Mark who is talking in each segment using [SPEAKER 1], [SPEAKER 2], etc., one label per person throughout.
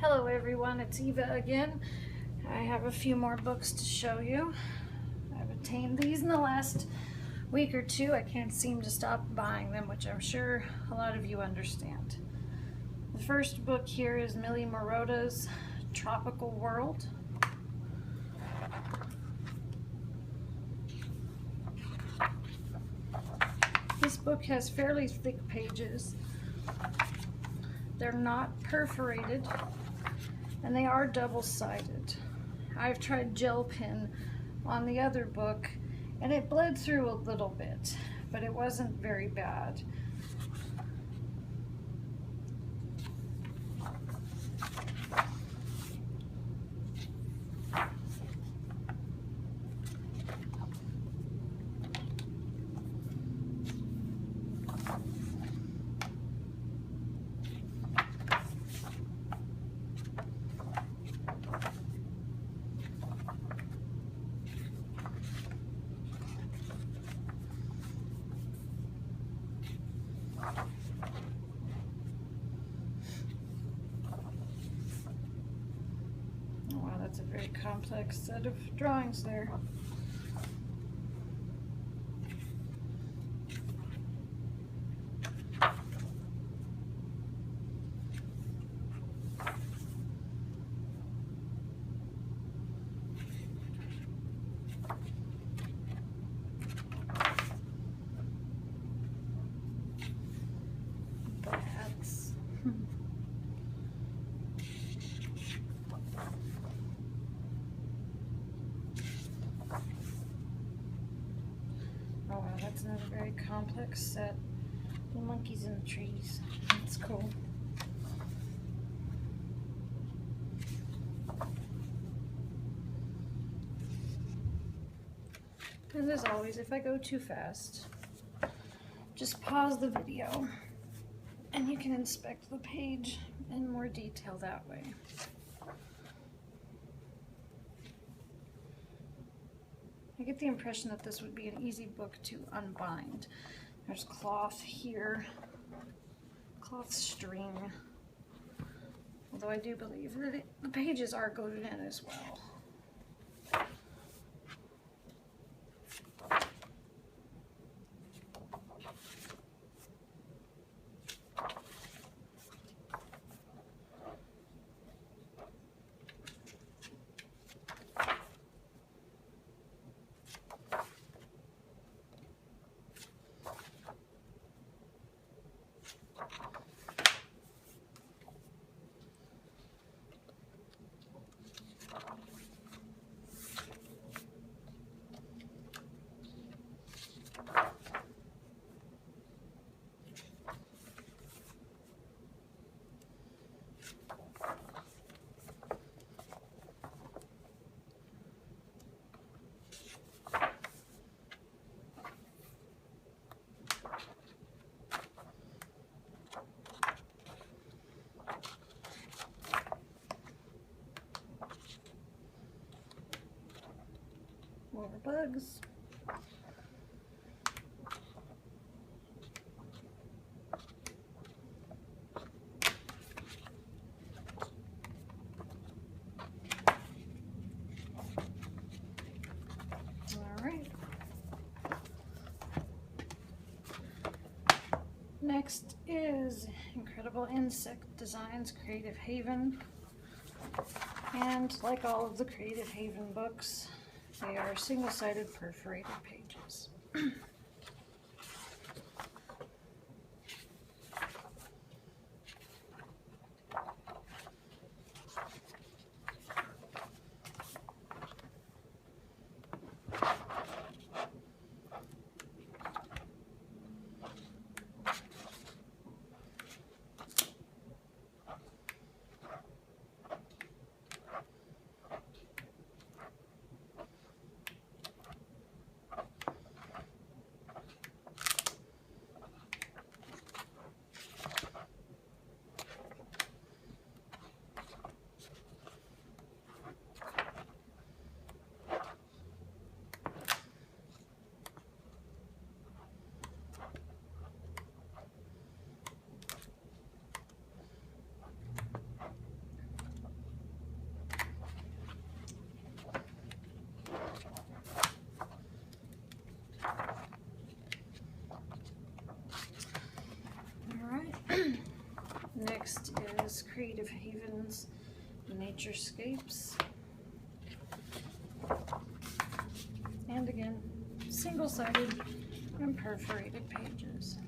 [SPEAKER 1] Hello everyone, it's Eva again. I have a few more books to show you. I've obtained these in the last week or two. I can't seem to stop buying them, which I'm sure a lot of you understand. The first book here is Millie Morota's Tropical World. This book has fairly thick pages. They're not perforated, and they are double-sided. I've tried gel pen on the other book, and it bled through a little bit, but it wasn't very bad. Oh, wow, that's a very complex set of drawings there. Bats. Oh wow, that's another very complex set. The monkeys in the trees. That's cool. And as always, if I go too fast, just pause the video and you can inspect the page in more detail that way. I get the impression that this would be an easy book to unbind. There's cloth here, cloth string, although I do believe that the pages are glued in as well. More bugs. All right. Next is Incredible Insect Designs Creative Haven. And like all of the Creative Haven books, they are single-sided perforated pages. Creative Haven's Naturescapes. And again, single-sided and perforated pages.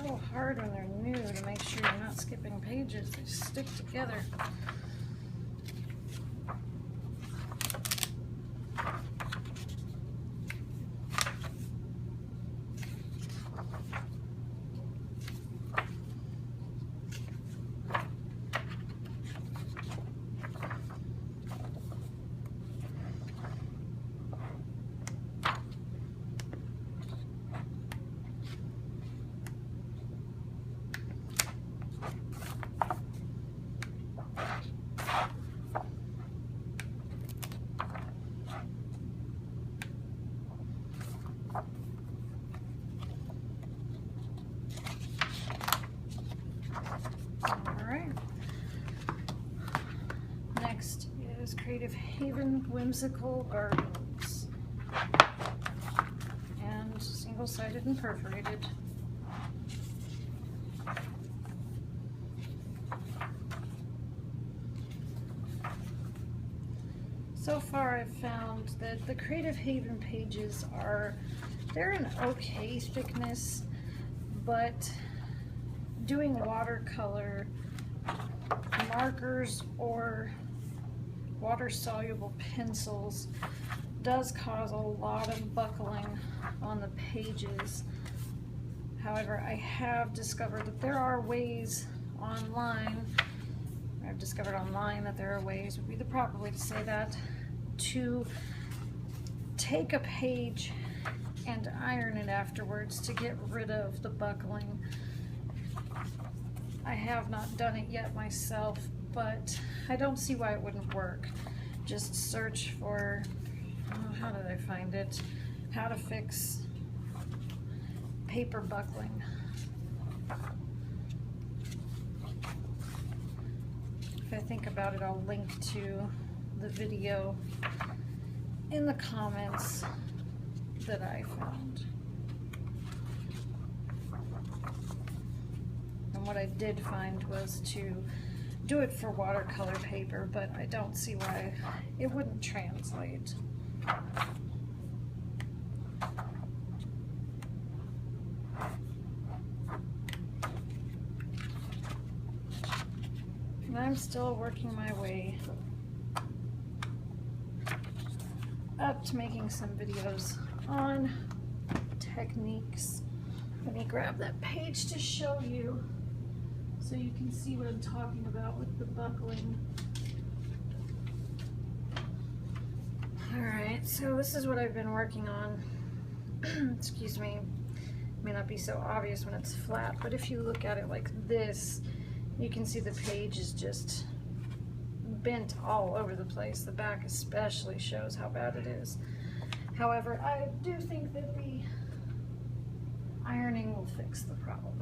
[SPEAKER 1] So hard when they're new to make sure you're not skipping pages. They stick together. Next is Creative Haven Whimsical Gardens, and single-sided and perforated. So far I've found that the Creative Haven pages they're an okay thickness, but doing watercolor markers or water-soluble pencils does cause a lot of buckling on the pages. However, I have discovered that there are ways online, I've discovered online that there are ways, would be the proper way to say that, to take a page and iron it afterwards to get rid of the buckling. I have not done it yet myself, but I don't see why it wouldn't work. Just search for, oh, how did I find it? How to fix paper buckling. If I think about it, I'll link to the video in the comments that I found. And what I did find was to do it for watercolor paper, but I don't see why it wouldn't translate. And I'm still working my way up to making some videos on techniques. Let me grab that page to show you so you can see what I'm talking about with the buckling. Alright, so this is what I've been working on. Excuse me. It may not be so obvious when it's flat, but if you look at it like this, you can see the page is just bent all over the place. The back especially shows how bad it is. However, I do think that the ironing will fix the problem.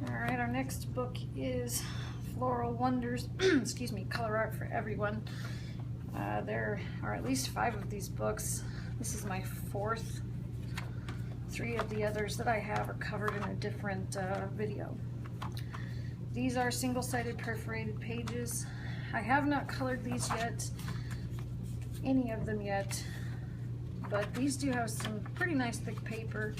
[SPEAKER 1] Alright, our next book is Floral Wonders excuse me, Color Art for Everyone. There are at least 5 of these books. This is my 4th. 3 of the others that I have are covered in a different video. These are single-sided perforated pages. I have not colored these yet, any of them yet, but these do have some pretty nice thick paper.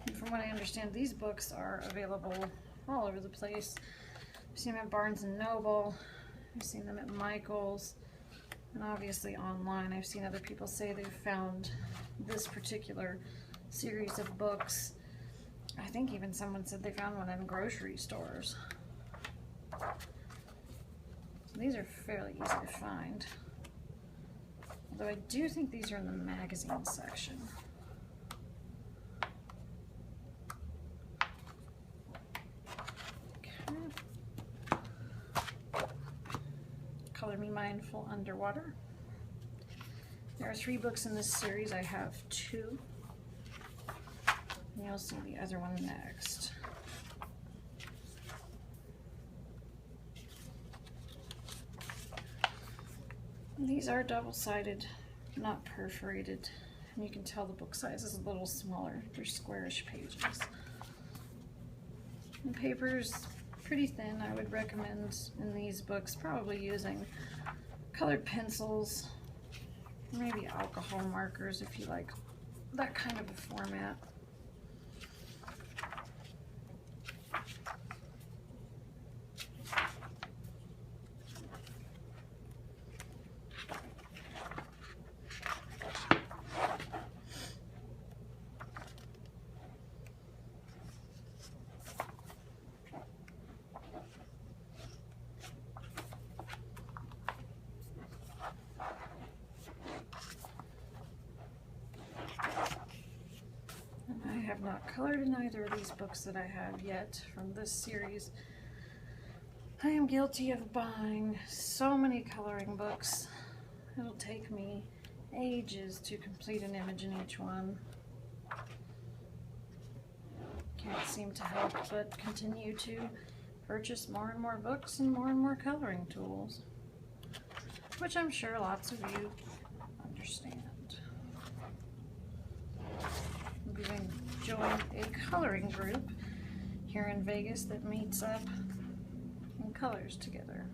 [SPEAKER 1] And from what I understand, these books are available all over the place. I've seen them at Barnes & Noble, I've seen them at Michael's, and obviously online. I've seen other people say they've found this particular series of books. I think even someone said they found one in grocery stores. these are fairly easy to find. Although I do think these are in the magazine section. Okay. Color Me Mindful Underwater. There are 3 books in this series. I have 2. And you'll see the other one next. These are double-sided, not perforated, and you can tell the book size is a little smaller. They're squarish pages. The paper's pretty thin. I would recommend in these books probably using colored pencils, maybe alcohol markers if you like that kind of a format. I have not colored in either of these books that I have yet from this series. I am guilty of buying so many coloring books. It'll take me ages to complete an image in each one. Can't seem to help but continue to purchase more and more books and more coloring tools, which I'm sure lots of you understand. We've joined a coloring group here in Vegas that meets up and colors together.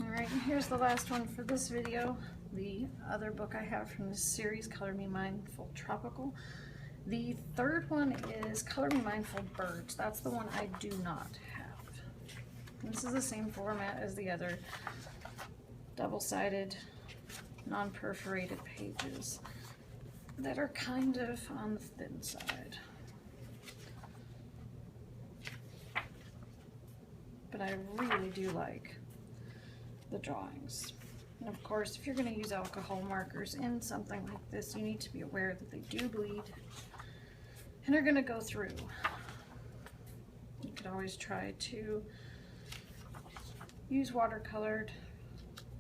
[SPEAKER 1] Alright, and here's the last one for this video. The other book I have from this series, Color Me Mindful Tropical. The third one is Color Me Mindful Birds. That's the one I do not have. And this is the same format as the other double-sided, non-perforated pages that are kind of on the thin side. But I really do like the drawings. And of course, if you're going to use alcohol markers in something like this, you need to be aware that they do bleed and are going to go through. You could always try to use watercolored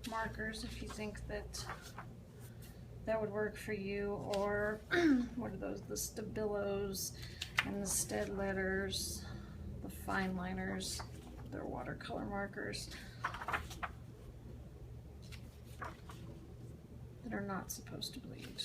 [SPEAKER 1] markers if you think that would work for you, or what are those, the Stabilos and the Stead letters, the fine liners, they're watercolor markers that are not supposed to bleed.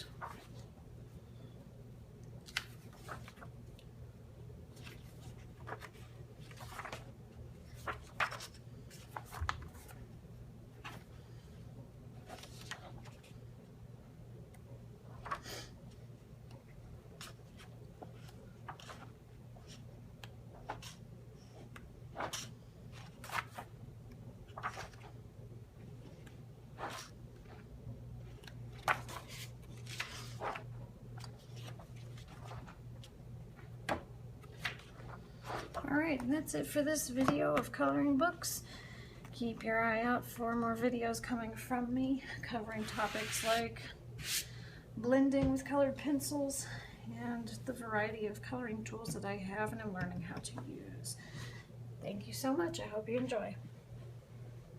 [SPEAKER 1] Alright, and that's it for this video of coloring books. Keep your eye out for more videos coming from me, covering topics like blending with colored pencils and the variety of coloring tools that I have and am learning how to use. Thank you so much. I hope you enjoy.